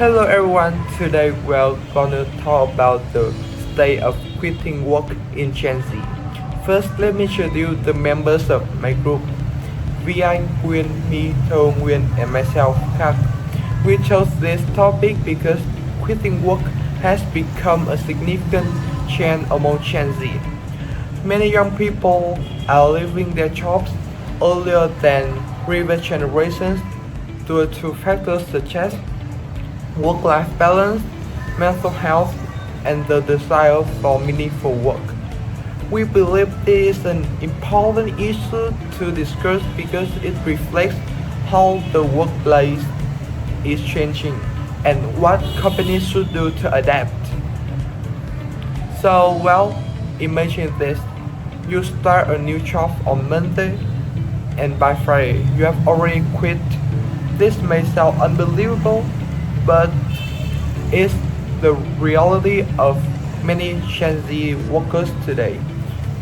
Hello everyone, today we're gonna talk about the state of quitting work in Gen Z. First, let me introduce the members of my group. Vi Anh, Nguyên, me, Thơ Nguyên, and myself, Kak. We chose this topic because quitting work has become a significant trend among Gen Z. Many young people are leaving their jobs earlier than previous generations due to factors such as work-life balance, mental health, and the desire for meaningful work. We believe this is an important issue to discuss because it reflects how the workplace is changing and what companies should do to adapt. Imagine this. You start a new job on Monday and by Friday you have already quit. This may sound unbelievable, but it's the reality of many Gen Z workers today.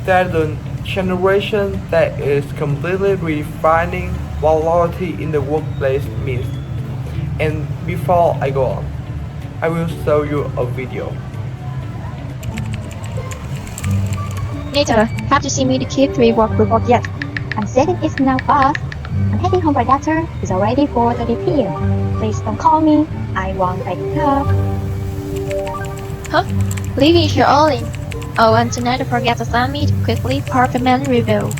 They're the generation that is completely redefining what loyalty in the workplace means. And before I go on, I will show you a video. Later, have you seen me the Q3 work report yet? I'm setting it now fast. I'm heading home right after. It's already 4:30 p.m. Please don't call me. I won't pick up. Huh? Leaving here early. Oh, and tonight don't forget to send me the quickly performance review.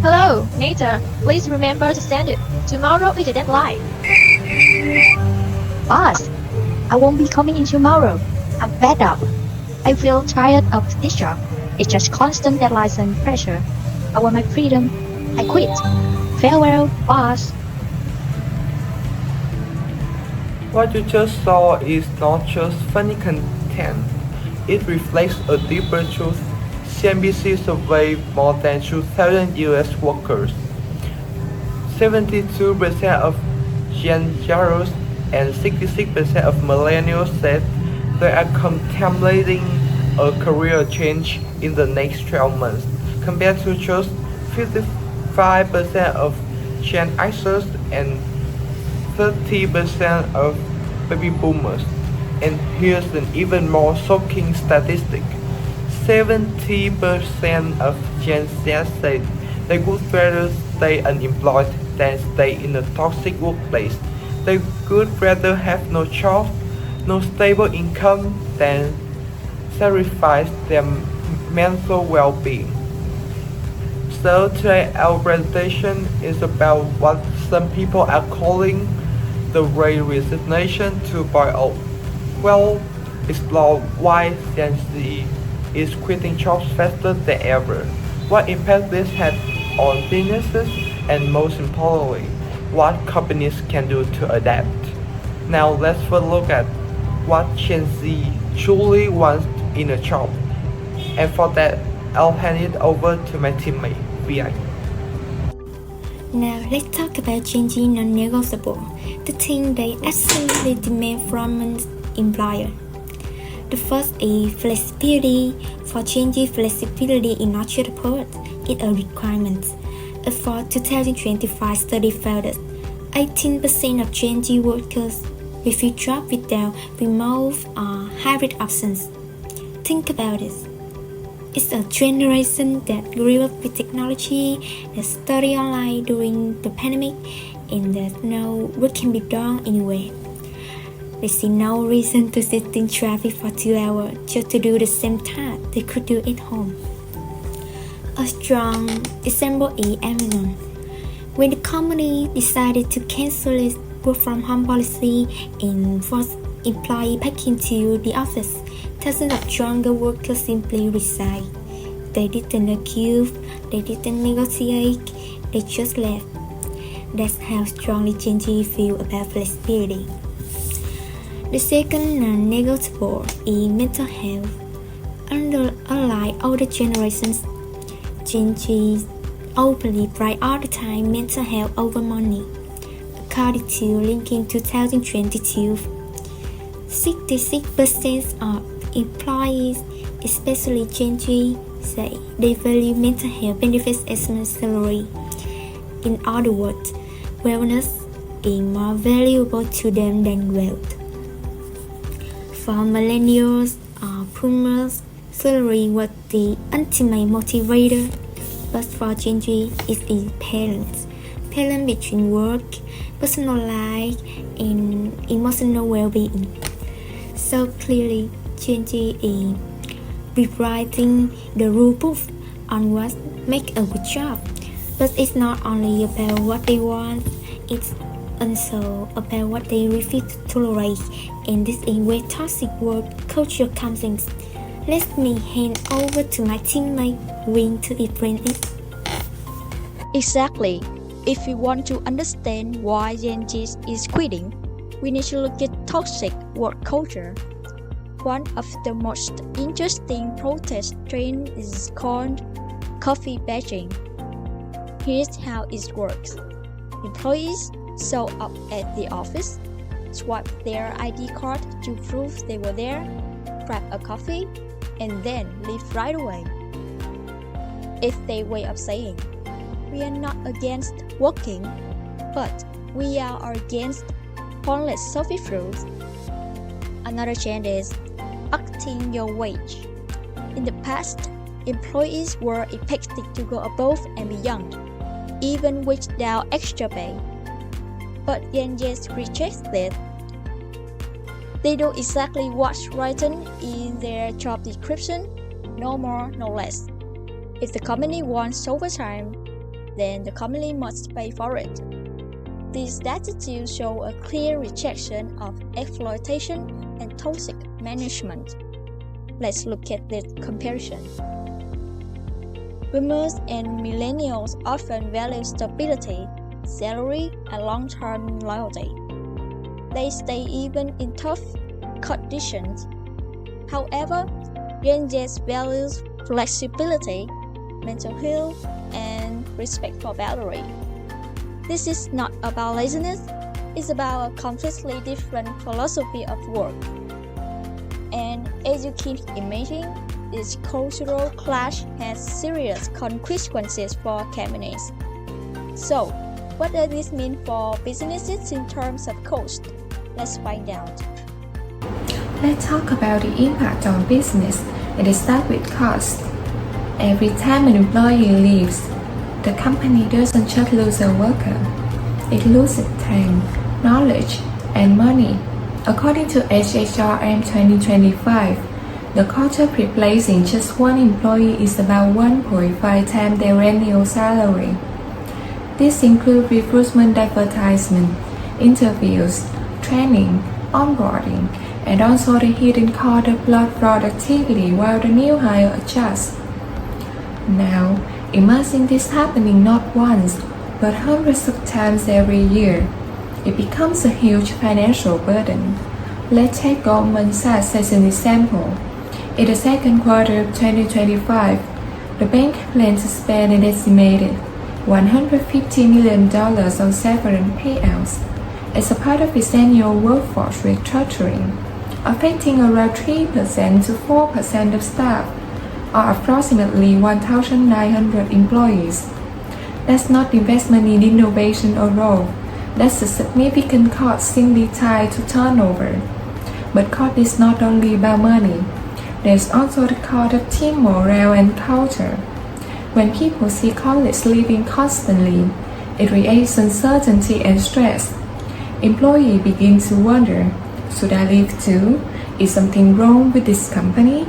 Hello, Nita. Please remember to send it. Tomorrow is the deadline. Boss, I won't be coming in tomorrow. I'm fed up. I feel tired of this job. It's just constant deadlines and pressure. I want my freedom. I quit. Farewell, boss. What you just saw is not just funny content, it reflects a deeper truth. CNBC surveyed more than 2,000 US workers. 72% of Gen Zers and 66% of millennials said they are contemplating a career change in the next 12 months, compared to just 55% of Gen Xers and 30% of baby boomers. And here's an even more shocking statistic. 70% of Gen Z said they would rather stay unemployed than stay in a toxic workplace. They would rather have no job, no stable income than sacrifice their mental well-being. So today our presentation is about what some people are calling the Great Resignation 2.0. We'll explore why Gen Z is quitting jobs faster than ever, what impact this has on businesses, and most importantly, what companies can do to adapt. Now let's first look at what Gen Z truly wants in a job. And for that, I'll hand it over to my teammate, Vi. Now let's talk about changing non-negotiable, the thing they absolutely demand from an employer. The first is flexibility. For changing, flexibility is not just a part, it's a requirement. A for 2025 study found that 18% of Gen Z workers will fill jobs without remote or hybrid options. Think about it. It's a generation that grew up with technology, that studied online during the pandemic, and that know what can be done anywhere. They see no reason to sit in traffic for 2 hours just to do the same task they could do at home. A strong example is Amazon. When the company decided to cancel its work-from-home policy and force employees back into the office, thousands of younger workers simply resigned. They didn't accuse, they didn't negotiate, they just left. That's how strongly Gen Z feel about flexibility. The second non-negotiable is mental health. Unlike older generations, Gen Z openly prioritize mental health over money. According to LinkedIn 2022, 66% of employees, especially Gen Z, say they value mental health benefits as much as salary. In other words, wellness is more valuable to them than wealth. For millennials or boomers, salary was the ultimate motivator, but for Gen Z, it's a balance between work, personal life, and emotional well-being. So clearly, Gen Z is rewriting the rule book on what makes a good job. But it's not only about what they want, it's also about what they refuse to tolerate, and this is where toxic work culture comes in. Let me hand over to my teammate Win to explain it. Exactly. If we want to understand why Gen Z is quitting, we need to look at toxic work culture. One of the most interesting protest trends is called coffee badging. Here's how it works. Employees show up at the office, swipe their ID card to prove they were there, grab a coffee, and then leave right away. It's their way of saying, we are not against working, but we are against pointless service rules. Another change is upping your wage. In the past, employees were expected to go above and beyond, even without extra pay. But Gen Z rejects that. They do exactly what's written in their job description, no more, no less. If the company wants overtime, then the company must pay for it. These attitudes show a clear rejection of exploitation and toxic management. Let's look at the comparison. Boomers and millennials often value stability, salary, and long-term loyalty. They stay even in tough conditions. However, Gen Z values flexibility, mental health, and respect for boundaries. This is not about laziness, it's about a completely different philosophy of work. And as you keep imagining, this cultural clash has serious consequences for companies. So, what does this mean for businesses in terms of cost? Let's find out. Let's talk about the impact on business. It starts with cost. Every time an employee leaves, the company doesn't just lose a worker. It loses time, knowledge, and money. According to HHRM 2025, the cost of replacing just one employee is about 1.5 times their annual salary. This includes recruitment advertisement, interviews, training, onboarding, and also the hidden cost of lost productivity while the new hire adjusts. Now, imagine this happening not once, but hundreds of times every year. It becomes a huge financial burden. Let's take Goldman Sachs as an example. In the second quarter of 2025, the bank plans to spend an estimated $150 million on severance payouts as a part of its annual workforce restructuring, affecting around 3% to 4% of staff, or approximately 1,900 employees. That's not investment in innovation or growth. That's a significant cost simply tied to turnover. But cost is not only about money. There's also the cost of team morale and culture. When people see colleagues leaving constantly, it creates uncertainty and stress. Employees begin to wonder, should I leave too? Is something wrong with this company?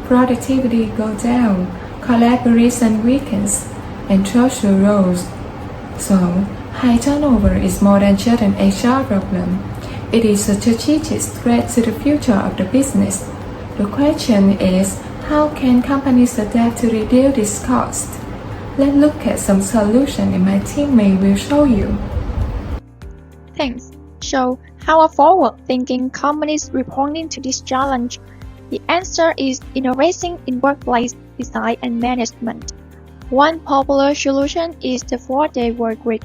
Productivity goes down, collaboration weakens, and trust erodes. So, high turnover is more than just an HR problem. It is a strategic threat to the future of the business. The question is, how can companies adapt to reduce this cost? Let's look at some solutions and my teammate will show you. Thanks. So, how are forward-thinking companies responding to this challenge? The answer is innovation in workplace design and management. One popular solution is the 4-day work week.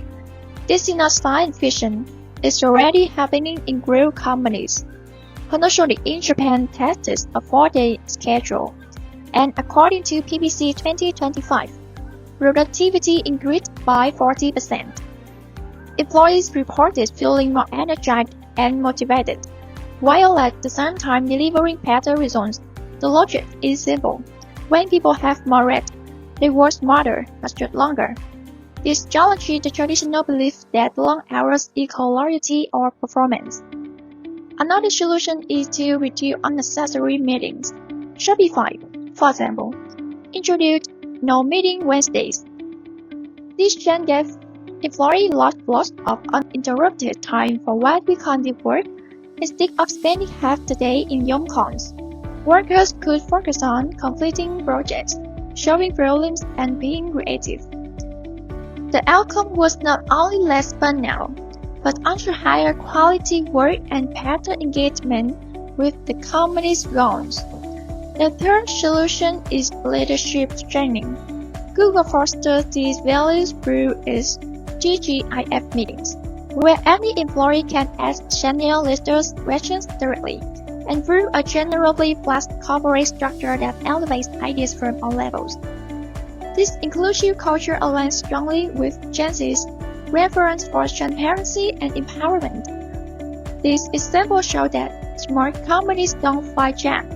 This is not science fiction. It's already happening in real companies. Panasonic in Japan tested a 4-day schedule, and according to PPC 2025, productivity increased by 40%. Employees reported feeling more energized and motivated. while at the same time delivering better results. The logic is simple. When people have more rest, they work smarter but stay longer. This challenges the traditional belief that long hours equal loyalty or performance. Another solution is to reduce unnecessary meetings. Shopify, for example, introduced no meeting Wednesdays. This change gave employees large blocks of uninterrupted time for what we call deep work instead of spending half the day in Yom calls. Workers could focus on completing projects, solving problems, and being creative. The outcome was not only less burnout, but also higher quality work and better engagement with the company's goals. The third solution is leadership training. Google fosters these values through its TGIF meetings, where any employee can ask senior leaders questions directly, and through a generally flat corporate structure that elevates ideas from all levels. This inclusive culture aligns strongly with Gen Z's reverence for transparency and empowerment. These examples show that smart companies don't fight jam.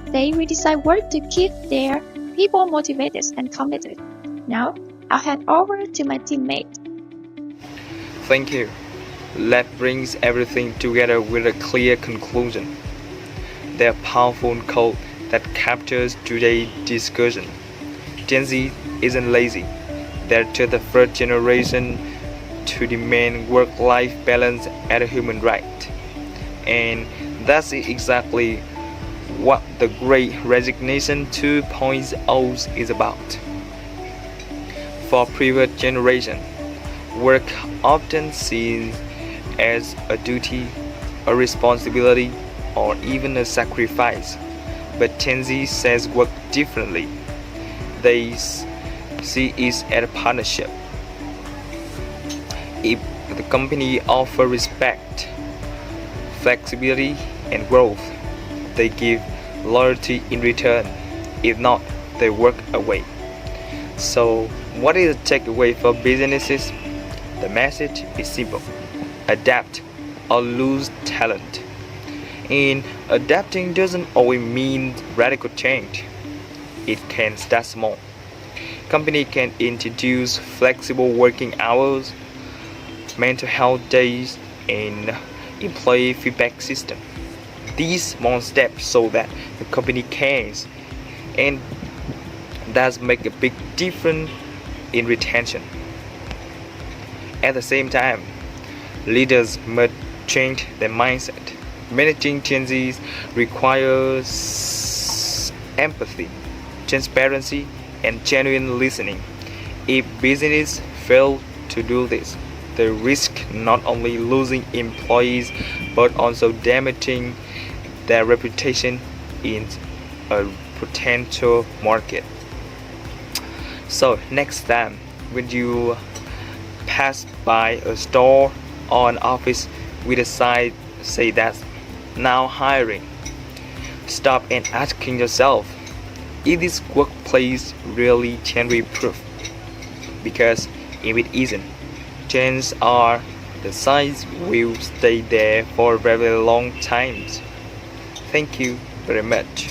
They redesign work to keep their people motivated and committed. Now, I'll hand over to my teammate. Thank you. That brings everything together with a clear conclusion. Their powerful quote that captures today's discussion. Gen Z isn't lazy. They're just the first generation to demand work-life balance as a human right. And that's exactly what the Great Resignation 2.0 is about. For previous generation, work often seen as a duty, a responsibility, or even a sacrifice. But Gen Z says work differently. They see it as a partnership. If the company offers respect, flexibility, and growth, they give loyalty in return. If not, they walk away. So, what is the takeaway for businesses? The message is simple: adapt or lose talent. And adapting doesn't always mean radical change. It can start small. Company can introduce flexible working hours, mental health days, and employee feedback system. These small steps so that the company cares and does make a big difference in retention. At the same time, leaders must change their mindset. Managing Gen Z requires empathy, transparency, and genuine listening. If businesses fail to do this, they risk not only losing employees but also damaging their reputation in a potential market. So next time when you pass by a store or an office with a sign say that now hiring, stop and asking yourself, is this workplace really can be improved? Because if it isn't, chances are the signs will stay there for very long times. Thank you very much.